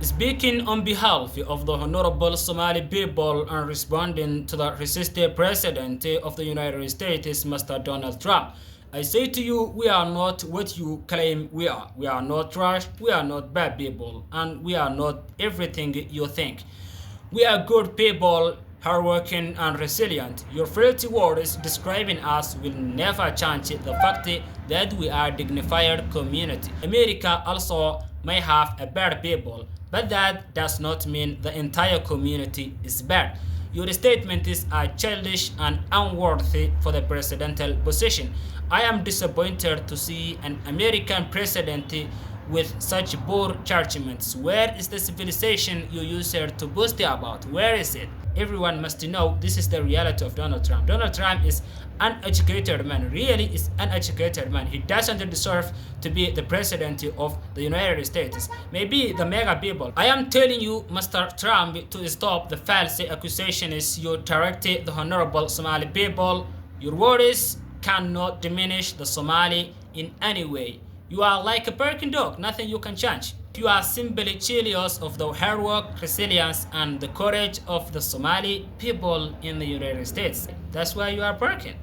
Speaking on behalf of the honorable Somali people and responding to the resisted president of the United States, Mr. Donald Trump, I say to you, we are not what you claim we are. We are not trash, we are not bad people, and we are not everything you think. We are good people, hardworking and resilient. Your filthy words describing us will never change the fact that we are a dignified community. America also may have a bad people, but that does not mean the entire community is bad. Your statements are childish and unworthy for the presidential position. I am disappointed to see an American president with such poor judgments. Where is the civilization you used to boast about? Where is it? Everyone must know this is the reality of Donald Trump. Donald Trump is an uneducated man, really is an uneducated man. He doesn't deserve to be the president of the United States. Maybe the mega people. I am telling you, Mr. Trump, to stop the false accusations you directed the honorable Somali people. Your words cannot diminish the Somali in any way. You are like a barking dog, nothing you can change. You are simply jealous of the hard work, resilience, and the courage of the Somali people in the United States. That's why you are barking.